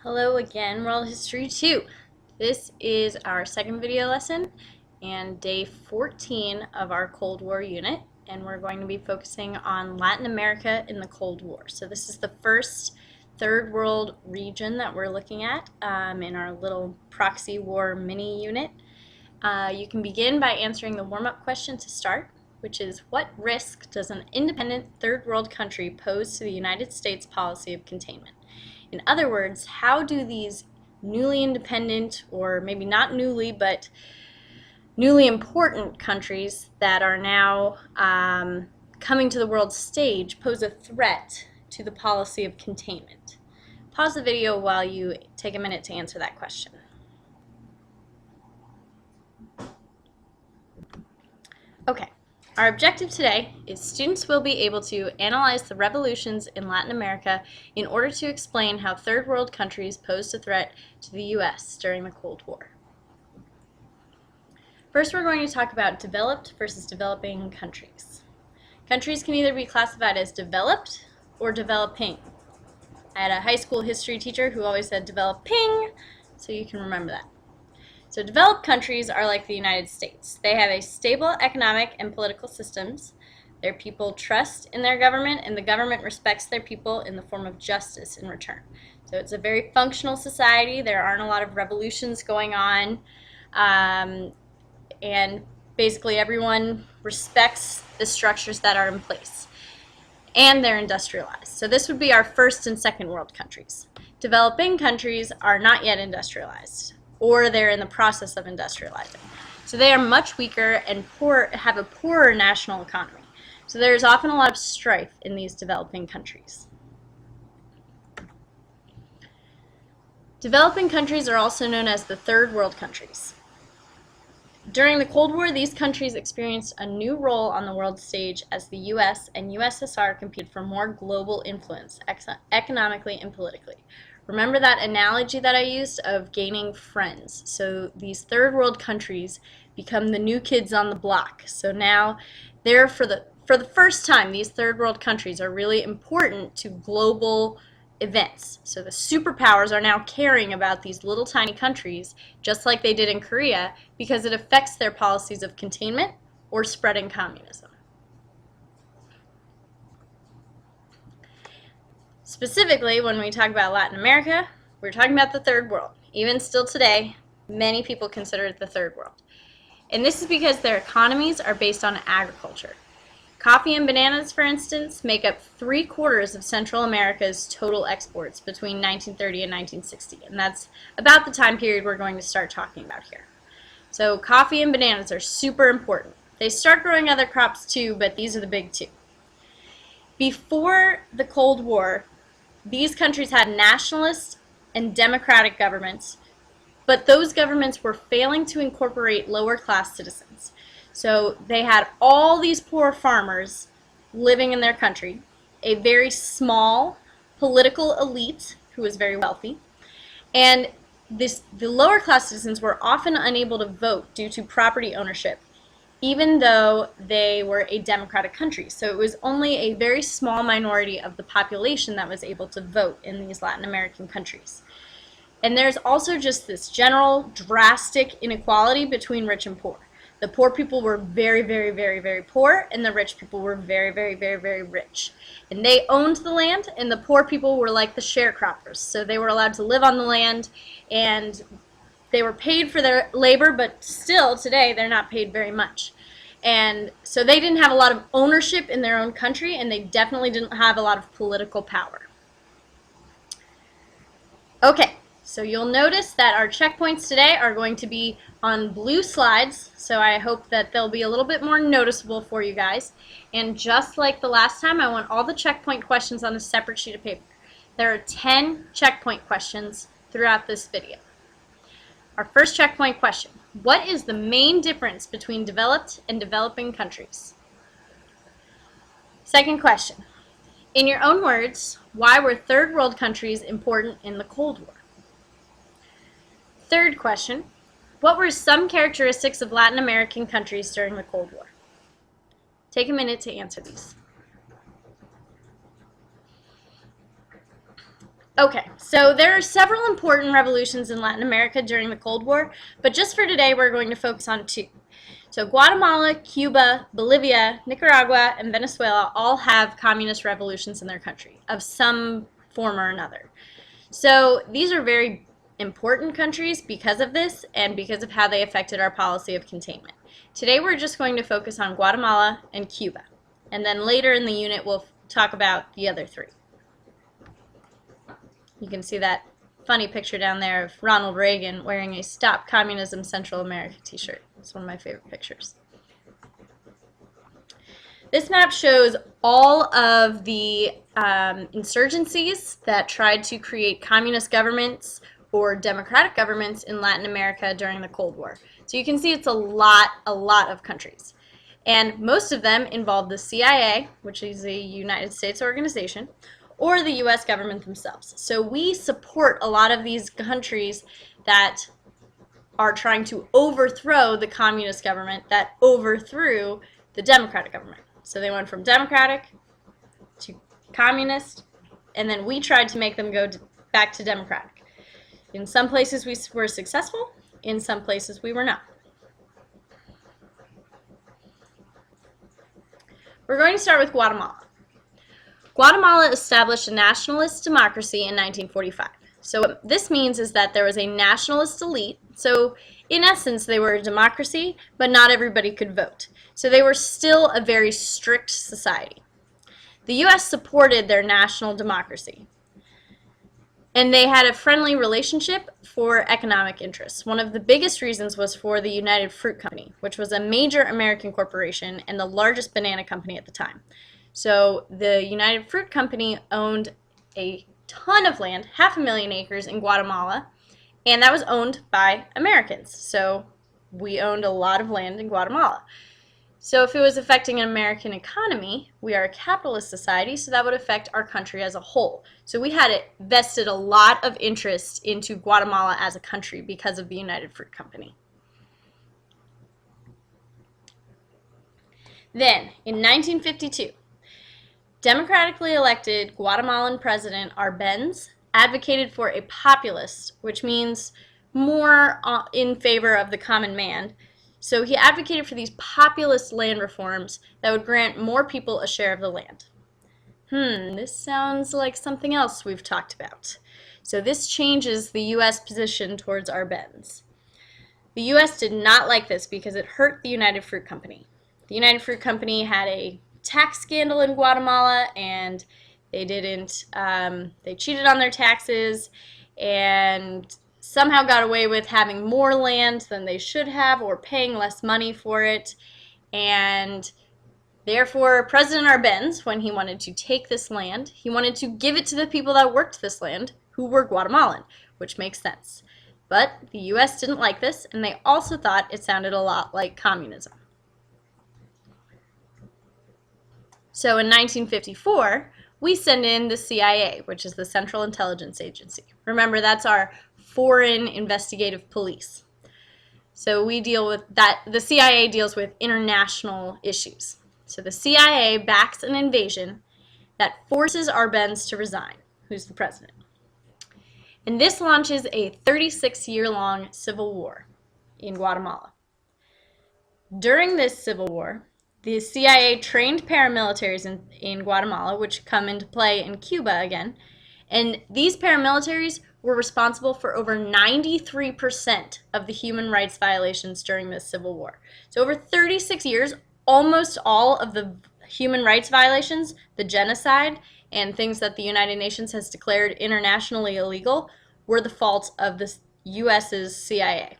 Hello again, World History 2. This is our second video lesson and day 14 of our Cold War unit, and we're going to be focusing on Latin America in the Cold War. So this is the first third world region that we're looking at in our little proxy war mini unit. You can begin by answering the warm-up question to start, which is, what risk does an independent third world country pose to the United States policy of containment? In other words, how do these newly independent, or maybe not newly, but newly important countries that are now coming to the world stage pose a threat to the policy of containment? Pause the video while you take a minute to answer that question. Okay. Our objective today is students will be able to analyze the revolutions in Latin America in order to explain how third world countries posed a threat to the U.S. during the Cold War. First, we're going to talk about developed versus developing countries. Countries can either be classified as developed or developing. I had a high school history teacher who always said developing, so you can remember that. So developed countries are like the United States. They have a stable economic and political systems. Their people trust in their government, and the government respects their people in the form of justice in return. So it's a very functional society. There aren't a lot of revolutions going on, and basically everyone respects the structures that are in place. And they're industrialized. So this would be our first and second world countries. Developing countries are not yet industrialized, or they're in the process of industrializing. So they are much weaker and have a poorer national economy. So there's often a lot of strife in these developing countries. Developing countries are also known as the third world countries. During the Cold War, these countries experienced a new role on the world stage as the US and USSR competed for more global influence economically and politically. Remember that analogy that I used of gaining friends. So these third world countries become the new kids on the block. So now they're for the first time, these third world countries are really important to global events. So the superpowers are now caring about these little tiny countries, just like they did in Korea, because it affects their policies of containment or spreading communism. Specifically, when we talk about Latin America, we're talking about the third world. Even still today, many people consider it the third world. And this is because their economies are based on agriculture. Coffee and bananas, for instance, make up 3/4 of Central America's total exports between 1930 and 1960. And that's about the time period we're going to start talking about here. So coffee and bananas are super important. They start growing other crops too, but these are the big two. Before the Cold War, these countries had nationalist and democratic governments, but those governments were failing to incorporate lower class citizens. So they had all these poor farmers living in their country, a very small political elite who was very wealthy, and the lower class citizens were often unable to vote due to property ownership, even though they were a democratic country. So it was only a very small minority of the population that was able to vote in these Latin American countries. And there's also just this general drastic inequality between rich and poor. The poor people were very, very, very, very poor, and the rich people were very, very, very, very rich. And they owned the land, and the poor people were like the sharecroppers. So they were allowed to live on the land, and they were paid for their labor, but still today they're not paid very much. And so they didn't have a lot of ownership in their own country, and they definitely didn't have a lot of political power. Okay, so you'll notice that our checkpoints today are going to be on blue slides, so I hope that they'll be a little bit more noticeable for you guys. And just like the last time, I want all the checkpoint questions on a separate sheet of paper. There are 10 checkpoint questions throughout this video. Our first checkpoint question: what is the main difference between developed and developing countries? Second question: in your own words, why were third world countries important in the Cold War? Third question: what were some characteristics of Latin American countries during the Cold War? Take a minute to answer these. Okay, so there are several important revolutions in Latin America during the Cold War, but just for today we're going to focus on two. So Guatemala, Cuba, Bolivia, Nicaragua, and Venezuela all have communist revolutions in their country of some form or another. So these are very important countries because of this and because of how they affected our policy of containment. Today we're just going to focus on Guatemala and Cuba, and then later in the unit we'll talk about the other three. You can see that funny picture down there of Ronald Reagan wearing a Stop Communism Central America t-shirt. It's one of my favorite pictures. This map shows all of the insurgencies that tried to create communist governments or democratic governments in Latin America during the Cold War. So you can see it's a lot of countries. And most of them involve the CIA, which is a United States organization, or the U.S. government themselves. So we support a lot of these countries that are trying to overthrow the communist government that overthrew the democratic government. So they went from democratic to communist, and then we tried to make them go back to democratic. In some places we were successful, in some places we were not. We're going to start with Guatemala. Guatemala established a nationalist democracy in 1945. So what this means is that there was a nationalist elite. So in essence, they were a democracy, but not everybody could vote. So they were still a very strict society. The U.S. supported their national democracy, and they had a friendly relationship for economic interests. One of the biggest reasons was for the United Fruit Company, which was a major American corporation and the largest banana company at the time. So the United Fruit Company owned a ton of land, 500,000 acres in Guatemala, and that was owned by Americans. So we owned a lot of land in Guatemala. So if it was affecting an American economy, we are a capitalist society, so that would affect our country as a whole. So we had vested a lot of interest into Guatemala as a country because of the United Fruit Company. Then, in 1952, democratically elected Guatemalan President Arbenz advocated for a populist, which means more in favor of the common man. So he advocated for these populist land reforms that would grant more people a share of the land. This sounds like something else we've talked about. So this changes the U.S. position towards Arbenz. The U.S. did not like this because it hurt the United Fruit Company. The United Fruit Company had a tax scandal in Guatemala, and they cheated on their taxes and somehow got away with having more land than they should have or paying less money for it. And therefore, President Arbenz, when he wanted to take this land, he wanted to give it to the people that worked this land, who were Guatemalan, which makes sense. But the U.S. didn't like this, and they also thought it sounded a lot like communism. So in 1954, we send in the CIA, which is the Central Intelligence Agency. Remember, that's our foreign investigative police. So we deal with that. The CIA deals with international issues. So the CIA backs an invasion that forces Arbenz to resign, who's the president. And this launches a 36-year-long civil war in Guatemala. During this civil war, the CIA trained paramilitaries in Guatemala, which come into play in Cuba again, and these paramilitaries were responsible for over 93% of the human rights violations during this civil war. So over 36 years, almost all of the human rights violations, the genocide, and things that the United Nations has declared internationally illegal were the fault of the US's CIA.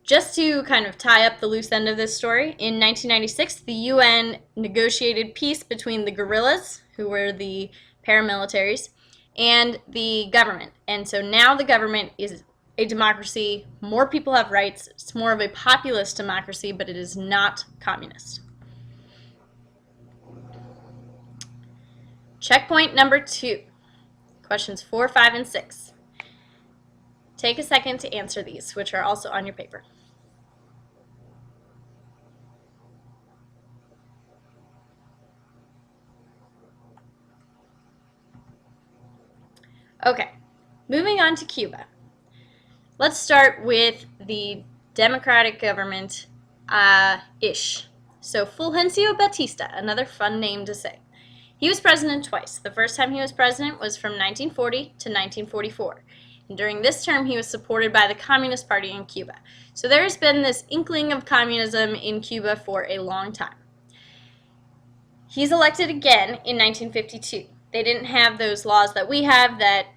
Just to kind of tie up the loose end of this story, in 1996, the UN negotiated peace between the guerrillas, who were the paramilitaries, and the government. And so now the government is a democracy. More people have rights. It's more of a populist democracy, but it is not communist. Checkpoint number 2, questions 4, 5, and 6. Take a second to answer these, which are also on your paper. Okay, moving on to Cuba. Let's start with the democratic government ish. So Fulgencio Batista, another fun name to say. He was president twice. The first time he was president was from 1940 to 1944. And during this term, he was supported by the Communist Party in Cuba. So there has been this inkling of communism in Cuba for a long time. He's elected again in 1952. They didn't have those laws that we have that,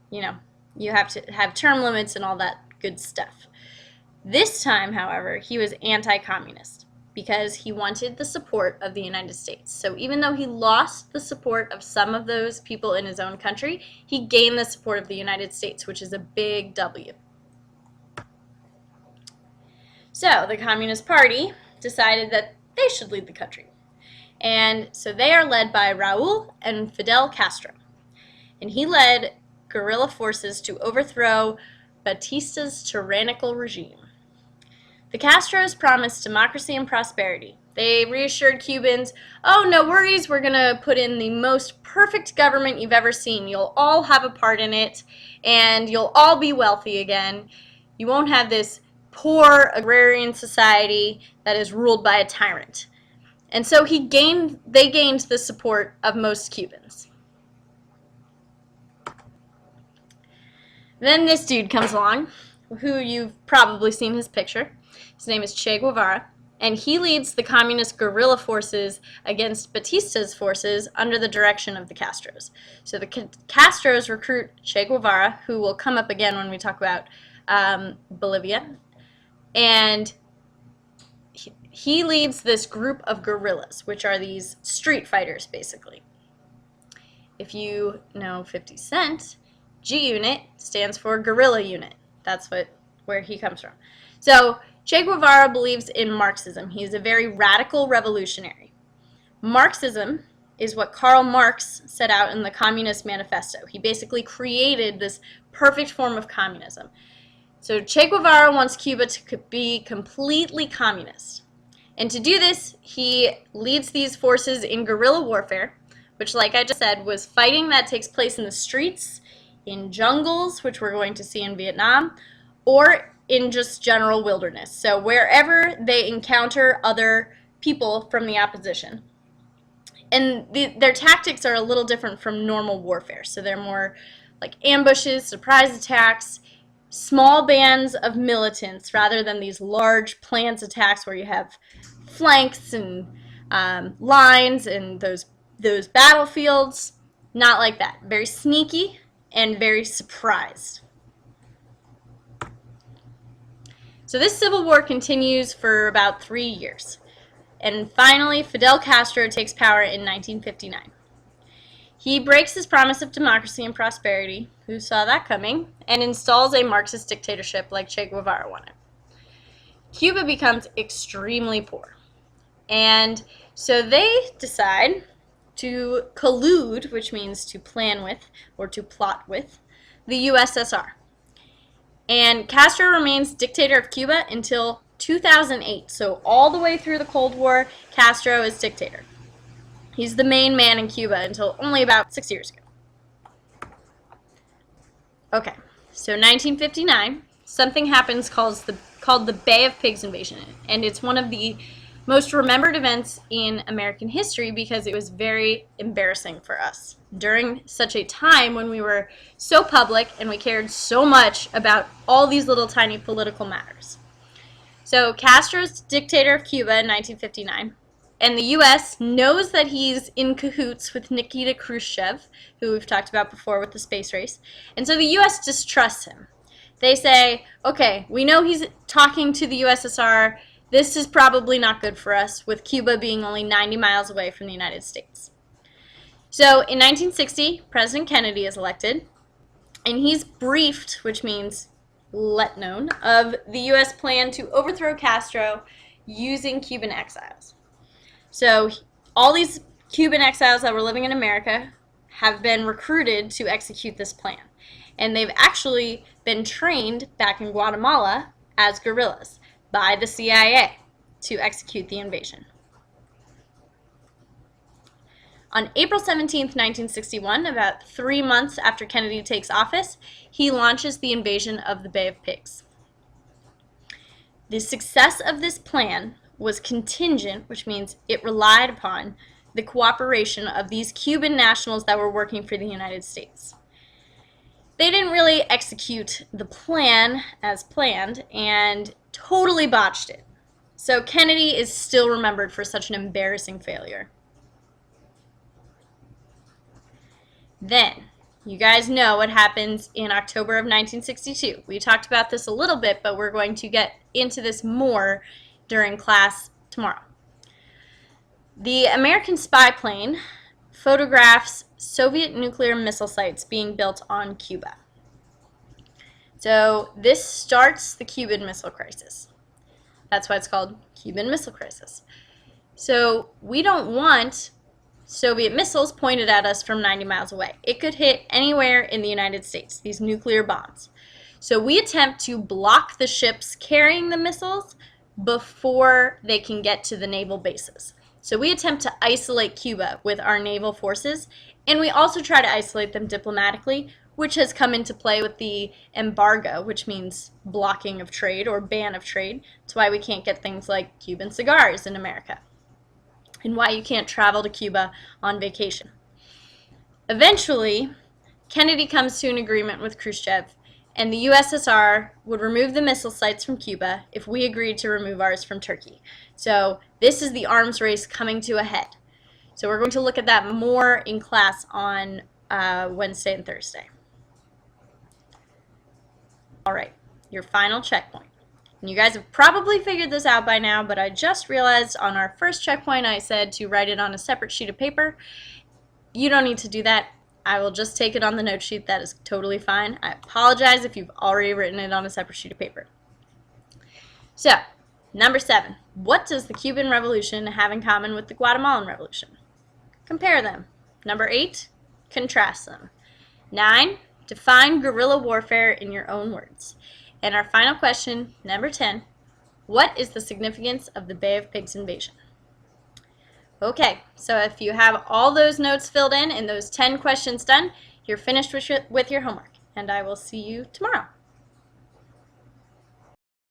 you have to have term limits and all that good stuff. This time, however, he was anti-communist because he wanted the support of the United States. So even though he lost the support of some of those people in his own country, he gained the support of the United States, which is a big W. So the Communist Party decided that they should lead the country. And so they are led by Raul and Fidel Castro. And he led guerrilla forces to overthrow Batista's tyrannical regime. The Castros promised democracy and prosperity. They reassured Cubans, oh, no worries, we're going to put in the most perfect government you've ever seen. You'll all have a part in it, and you'll all be wealthy again. You won't have this poor agrarian society that is ruled by a tyrant. And so they gained the support of most Cubans. Then this dude comes along, who you've probably seen his picture. His name is Che Guevara, and he leads the communist guerrilla forces against Batista's forces under the direction of the Castros. So the Castros recruit Che Guevara, who will come up again when we talk about Bolivia, and he leads this group of guerrillas, which are these street fighters, basically. If you know 50 Cent, G-Unit stands for Guerrilla Unit. That's where he comes from. So Che Guevara believes in Marxism. He is a very radical revolutionary. Marxism is what Karl Marx set out in the Communist Manifesto. He basically created this perfect form of communism. So Che Guevara wants Cuba to be completely communist. And to do this, he leads these forces in guerrilla warfare, which, like I just said, was fighting that takes place in the streets, in jungles, which we're going to see in Vietnam, or in just general wilderness. So wherever they encounter other people from the opposition. And their tactics are a little different from normal warfare. So they're more like ambushes, surprise attacks, small bands of militants rather than these large planned attacks where you have flanks and lines and those battlefields. Not like that. Very sneaky and very surprised. So this civil war continues for about 3 years. And finally, Fidel Castro takes power in 1959. He breaks his promise of democracy and prosperity, who saw that coming, and installs a Marxist dictatorship like Che Guevara wanted. Cuba becomes extremely poor. And so they decide to collude, which means to plan with or to plot with, the USSR. And Castro remains dictator of Cuba until 2008. So all the way through the Cold War, Castro is dictator. He's the main man in Cuba until only about 6 years ago. Okay, so 1959, something happens called the Bay of Pigs invasion. And it's one of the most remembered events in American history because it was very embarrassing for us during such a time when we were so public and we cared so much about all these little tiny political matters. So Castro's dictator of Cuba in 1959, and the U.S. knows that he's in cahoots with Nikita Khrushchev, who we've talked about before with the space race, and so the U.S. distrusts him. They say, okay, we know he's talking to the USSR. This is probably not good for us, with Cuba being only 90 miles away from the United States. So in 1960, President Kennedy is elected, and he's briefed, which means let known, of the U.S. plan to overthrow Castro using Cuban exiles. So all these Cuban exiles that were living in America have been recruited to execute this plan. And they've actually been trained back in Guatemala as guerrillas by the CIA to execute the invasion. On April 17th, 1961, about 3 months after Kennedy takes office, he launches the invasion of the Bay of Pigs. The success of this plan was contingent, which means it relied upon the cooperation of these Cuban nationals that were working for the United States. They didn't really execute the plan as planned and totally botched it. So Kennedy is still remembered for such an embarrassing failure. Then, you guys know what happens in October of 1962. We talked about this a little bit, but we're going to get into this more during class tomorrow. The American spy plane photographs Soviet nuclear missile sites being built on Cuba. So this starts the Cuban Missile Crisis. That's why it's called Cuban Missile Crisis. So we don't want Soviet missiles pointed at us from 90 miles away. It could hit anywhere in the United States, these nuclear bombs. So we attempt to block the ships carrying the missiles before they can get to the naval bases. So we attempt to isolate Cuba with our naval forces, and we also try to isolate them diplomatically, which has come into play with the embargo, which means blocking of trade or ban of trade. That's why we can't get things like Cuban cigars in America, and why you can't travel to Cuba on vacation. Eventually, Kennedy comes to an agreement with Khrushchev, and the USSR would remove the missile sites from Cuba if we agreed to remove ours from Turkey. So this is the arms race coming to a head. So we're going to look at that more in class on Wednesday and Thursday. All right, your final checkpoint. And you guys have probably figured this out by now, but I just realized on our first checkpoint I said to write it on a separate sheet of paper. You don't need to do that. I will just take it on the note sheet. That is totally fine. I apologize if you've already written it on a separate sheet of paper. So, number 7. What does the Cuban Revolution have in common with the Guatemalan Revolution? Compare them. Number 8. Contrast them. 9. Define guerrilla warfare in your own words. And our final question, number 10. What is the significance of the Bay of Pigs invasion? Okay, so if you have all those notes filled in and those 10 questions done, you're finished with your homework, and I will see you tomorrow.